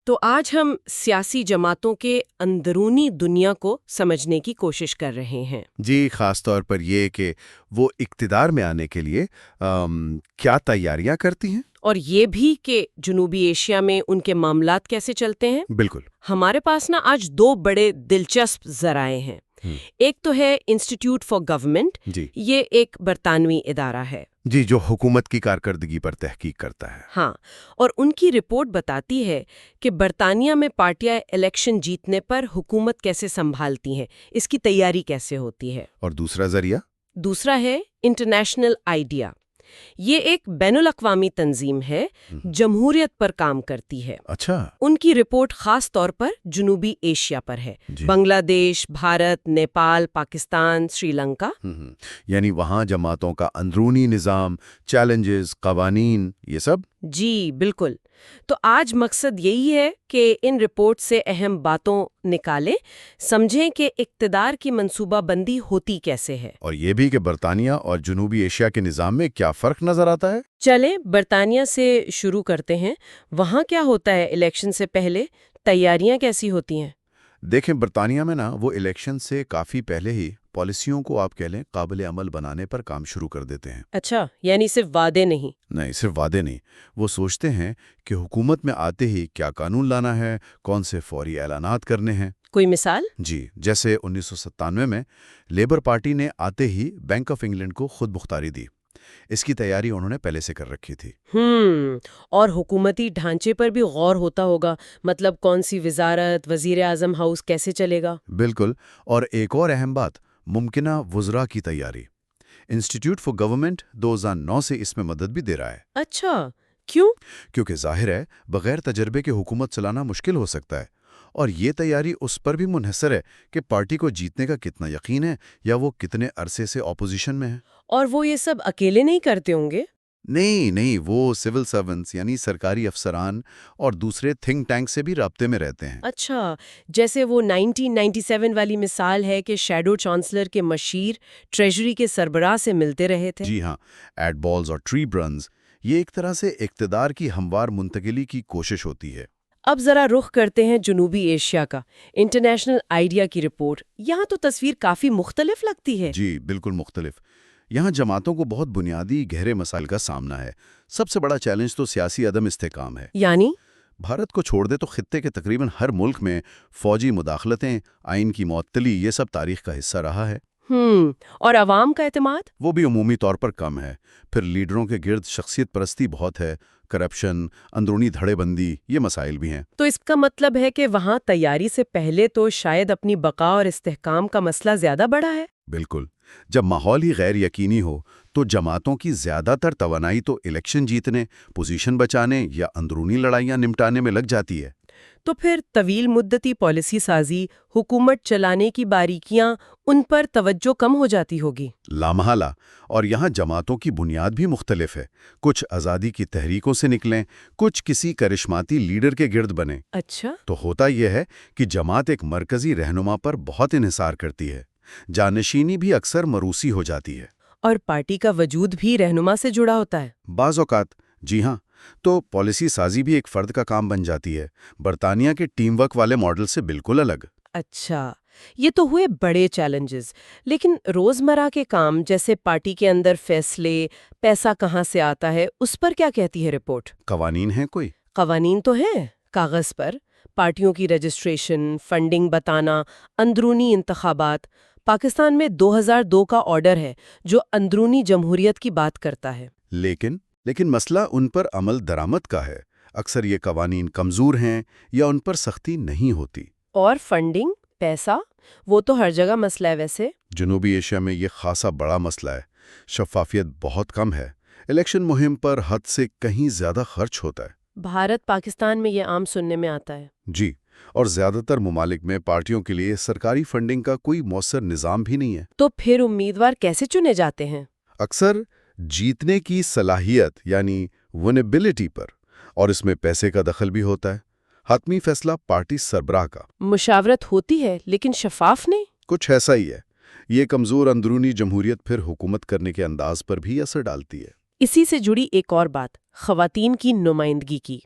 تو آج ہم سیاسی جماعتوں کے اندرونی دنیا کو سمجھنے کی کوشش کر رہے ہیں۔ جی، خاص طور پر یہ کہ وہ اقتدار میں آنے کے لیے کیا تیاریاں کرتی ہیں۔ اور یہ بھی کہ جنوبی ایشیا میں ان کے معاملات کیسے چلتے ہیں۔ بالکل۔ ہمارے پاس نا آج دو بڑے دلچسپ ذرائع ہیں۔ ایک تو ہے انسٹیٹیوٹ فار گورنمنٹ، جی یہ ایک برطانوی ادارہ ہے جی، جو حکومت کی کارکردگی پر تحقیق کرتا ہے۔ ہاں، اور ان کی رپورٹ بتاتی ہے کہ برطانیہ میں پارٹیاں الیکشن جیتنے پر حکومت کیسے سنبھالتی ہیں، اس کی تیاری کیسے ہوتی ہے۔ اور دوسرا ذریعہ؟ دوسرا ہے انٹرنیشنل آئیڈیا۔ یہ ایک بین الاقوامی تنظیم ہے، جمہوریت پر کام کرتی ہے۔ اچھا۔ ان کی رپورٹ خاص طور پر جنوبی ایشیا پر ہے، بنگلہ دیش، بھارت، نیپال، پاکستان، سری لنکا۔ یعنی وہاں جماعتوں کا اندرونی نظام، چیلنجز، قوانین، یہ سب؟ جی بالکل۔ تو آج مقصد یہی ہے کہ ان رپورٹ سے اہم باتوں نکالیں، سمجھیں کہ اقتدار کی منصوبہ بندی ہوتی کیسے ہے، اور یہ بھی کہ برطانیہ اور جنوبی ایشیا کے نظام میں کیا فرق نظر آتا ہے۔ چلیں برطانیہ سے شروع کرتے ہیں۔ وہاں کیا ہوتا ہے الیکشن سے پہلے؟ تیاریاں کیسی ہوتی ہیں؟ دیکھیں، برطانیہ میں وہ الیکشن سے کافی پہلے ہی پالیسیوں کو آپ کہہ لیں قابل عمل بنانے پر کام شروع کر دیتے ہیں۔ اچھا، یعنی صرف وعدے نہیں؟ نہیں، صرف وعدے نہیں، وہ سوچتے ہیں کہ حکومت میں آتے ہی کیا قانون لانا ہے، کون سے فوری اعلانات کرنے ہیں۔ کوئی مثال؟ جی، جیسے 1997 میں لیبر پارٹی نے آتے ہی بینک آف انگلینڈ کو خود مختاری دی۔ اس کی تیاری انہوں نے پہلے سے کر رکھی تھی۔ اور حکومتی ڈھانچے پر بھی غور ہوتا ہوگا، مطلب کون سی وزارت، وزیر اعظم ہاؤس کیسے چلے گا؟ بالکل۔ اور ایک اور اہم بات، ممکنہ وزراء کی تیاری۔ انسٹیٹیوٹ فار گورنمنٹ 2009 سے اس میں مدد بھی دے رہا ہے۔ اچھا، کیوں؟ کیونکہ ظاہر ہے بغیر تجربے کے حکومت چلانا مشکل ہو سکتا ہے، اور یہ تیاری اس پر بھی منحصر ہے کہ پارٹی کو جیتنے کا کتنا یقین ہے یا وہ کتنے عرصے سے اپوزیشن میں ہے۔ اور وہ یہ سب اکیلے نہیں کرتے ہوں گے؟ نہیں، وہ سول سرونٹس یعنی سرکاری افسران اور دوسرے تھنک ٹینک سے بھی رابطے میں رہتے ہیں۔ اچھا، جیسے وہ 1997 والی مثال ہے کہ شیڈو چانسلر کے مشیر ٹریجری کے سربراہ سے ملتے رہے تھے۔ جی ہاں، ایڈ بالز اور ٹری برنز، یہ ایک طرح سے اقتدار کی ہموار منتقلی کی کوشش ہوتی ہے۔ اب ذرا رخ کرتے ہیں جنوبی ایشیا کا۔ انٹرنیشنل آئیڈیا کی رپورٹ، یہاں تو تصویر کافی مختلف لگتی ہے۔ جی بالکل مختلف۔ یہاں جماعتوں کو بہت بنیادی گہرے مسائل کا سامنا ہے۔ سب سے بڑا چیلنج تو سیاسی عدم استحکام ہے۔ یعنی بھارت کو چھوڑ دے تو خطے کے تقریباً ہر ملک میں فوجی مداخلتیں، آئین کی معطلی، یہ سب تاریخ کا حصہ رہا ہے۔ اور عوام کا اعتماد؟ وہ بھی عمومی طور پر کم ہے۔ پھر لیڈروں کے گرد شخصیت پرستی بہت ہے، کرپشن، اندرونی دھڑے بندی، یہ مسائل بھی ہیں۔ تو اس کا مطلب ہے کہ وہاں تیاری سے پہلے تو شاید اپنی بقا اور استحکام کا مسئلہ زیادہ بڑا ہے۔ بالکل۔ جب ماحول ہی غیر یقینی ہو تو جماعتوں کی زیادہ تر توانائی تو الیکشن جیتنے، پوزیشن بچانے یا اندرونی لڑائیاں نمٹانے میں لگ جاتی ہے۔ تو پھر طویل مدتی پالیسی سازی، حکومت چلانے کی باریکیاں، ان پر توجہ کم ہو جاتی ہوگی۔ لامحالہ۔ اور یہاں جماعتوں کی بنیاد بھی مختلف ہے۔ کچھ آزادی کی تحریکوں سے نکلیں، کچھ کسی کرشماتی لیڈر کے گرد بنے۔ اچھا۔ تو ہوتا یہ ہے کہ جماعت ایک مرکزی رہنما پر بہت انحصار کرتی ہے، جانشینی بھی اکثر مروسی ہو جاتی ہے۔ اور پارٹی کا وجود بھی رہنما سے جڑا ہوتا ہے؟ بعض اوقات، جی ہاں۔ تو پالیسی سازی بھی ایک فرد کا کام بن جاتی ہے، برطانیہ کے ٹیم ورک والے ماڈل سے بالکل الگ۔ اچھا، یہ تو ہوئے بڑے چیلنجز، لیکن روزمرہ کے کام جیسے پارٹی کے اندر فیصلے، پیسہ کہاں سے آتا ہے، اس پر کیا کہتی ہے رپورٹ؟ قوانین ہیں کوئی؟ قوانین تو ہیں کاغذ پر، پارٹیوں کی رجسٹریشن، فنڈنگ بتانا، اندرونی انتخابات۔ پاکستان میں 2002 کا آرڈر ہے جو اندرونی جمہوریت کی بات کرتا ہے۔ لیکن مسئلہ ان پر عمل درآمد کا ہے۔ اکثر یہ قوانین کمزور ہیں یا ان پر سختی نہیں ہوتی۔ اور فنڈنگ، پیسہ، وہ تو ہر جگہ مسئلہ ہے ویسے۔ جنوبی ایشیا میں یہ خاصا بڑا مسئلہ ہے۔ شفافیت بہت کم ہے، الیکشن مہم پر حد سے کہیں زیادہ خرچ ہوتا ہے۔ بھارت پاکستان میں یہ عام سننے میں آتا ہے۔ جی، اور زیادہ تر ممالک میں پارٹیوں کے لیے سرکاری فنڈنگ کا کوئی مؤثر نظام بھی نہیں ہے۔ تو پھر امیدوار کیسے چنے جاتے ہیں؟ اکثر جیتنے کی صلاحیت یعنی ونیبلٹی پر، اور اس میں پیسے کا دخل بھی ہوتا ہے۔ حتمی فیصلہ پارٹی سربراہ کا۔ مشاورت ہوتی ہے لیکن شفاف نہیں۔ کچھ ایسا ہی ہے۔ یہ کمزور اندرونی جمہوریت پھر حکومت کرنے کے انداز پر بھی اثر ڈالتی ہے۔ اسی سے جڑی ایک اور بات، خواتین کی نمائندگی کی۔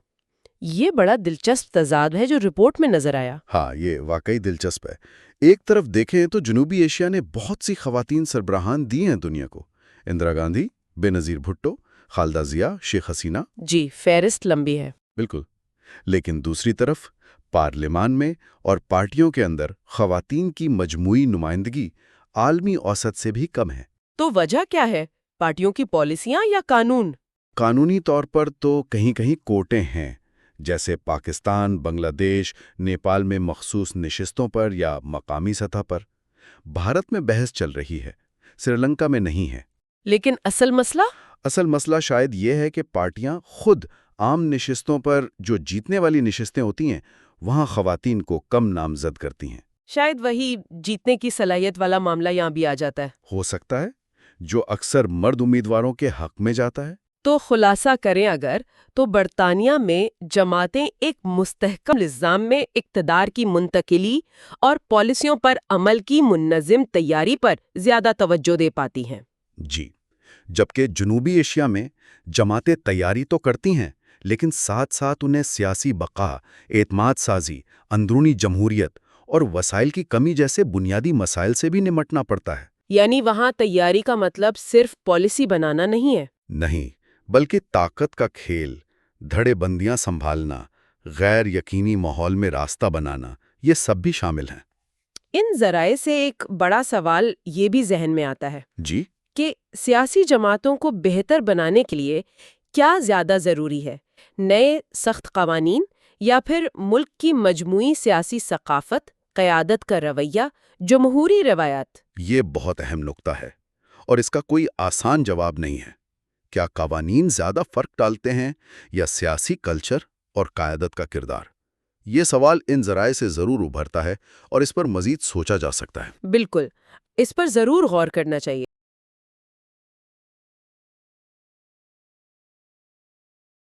یہ بڑا دلچسپ تضاد ہے جو رپورٹ میں نظر آیا۔ ہاں، یہ واقعی دلچسپ ہے۔ ایک طرف دیکھیں تو جنوبی ایشیا نے بہت سی خواتین سربراہان دی ہیں دنیا کو۔ اندرا گاندھی، بے نظیر بھٹو، خالدہ ضیاء، شیخ حسینہ۔ جی، فہرست لمبی ہے۔ بالکل۔ لیکن دوسری طرف پارلیمان میں اور پارٹیوں کے اندر خواتین کی مجموعی نمائندگی عالمی اوسط سے بھی کم ہے۔ تو وجہ کیا ہے؟ پارٹیوں کی پالیسیاں یا قانون؟ قانونی طور پر تو کہیں کہیں کوٹیں ہیں، جیسے پاکستان، بنگلہ دیش، نیپال میں مخصوص نشستوں پر یا مقامی سطح پر۔ بھارت میں بحث چل رہی ہے، سری لنکا میں نہیں ہے۔ لیکن اصل مسئلہ شاید یہ ہے کہ پارٹیاں خود عام نشستوں پر جو جیتنے والی نشستیں ہوتی ہیں وہاں خواتین کو کم نامزد کرتی ہیں۔ شاید وہی جیتنے کی صلاحیت والا معاملہ یہاں بھی آ جاتا ہے۔ ہو سکتا ہے، جو اکثر مرد امیدواروں کے حق میں جاتا ہے۔ تو خلاصہ کریں اگر، تو برطانیہ میں جماعتیں ایک مستحکم نظام میں اقتدار کی منتقلی اور پالیسیوں پر عمل کی منظم تیاری پر زیادہ توجہ دے پاتی ہیں۔ جی، جبکہ جنوبی ایشیا میں جماعتیں تیاری تو کرتی ہیں، لیکن ساتھ ساتھ انہیں سیاسی بقا، اعتماد سازی، اندرونی جمہوریت اور وسائل کی کمی جیسے بنیادی مسائل سے بھی نمٹنا پڑتا ہے۔ یعنی وہاں تیاری کا مطلب صرف پالیسی بنانا نہیں ہے؟ نہیں، بلکہ طاقت کا کھیل، دھڑے بندیاں سنبھالنا، غیر یقینی ماحول میں راستہ بنانا، یہ سب بھی شامل ہیں۔ ان ذرائع سے ایک بڑا سوال یہ بھی ذہن میں آتا ہے جی، کہ سیاسی جماعتوں کو بہتر بنانے کے لیے کیا زیادہ ضروری ہے، نئے سخت قوانین یا پھر ملک کی مجموعی سیاسی ثقافت، قیادت کا رویہ، جمہوری روایات؟ یہ بہت اہم نقطہ ہے، اور اس کا کوئی آسان جواب نہیں ہے۔ کیا قوانین زیادہ فرق ڈالتے ہیں یا سیاسی کلچر اور قیادت کا کردار؟ یہ سوال ان ذرائع سے ضرور ابھرتا ہے اور اس پر مزید سوچا جا سکتا ہے۔ بالکل، اس پر ضرور غور کرنا چاہیے۔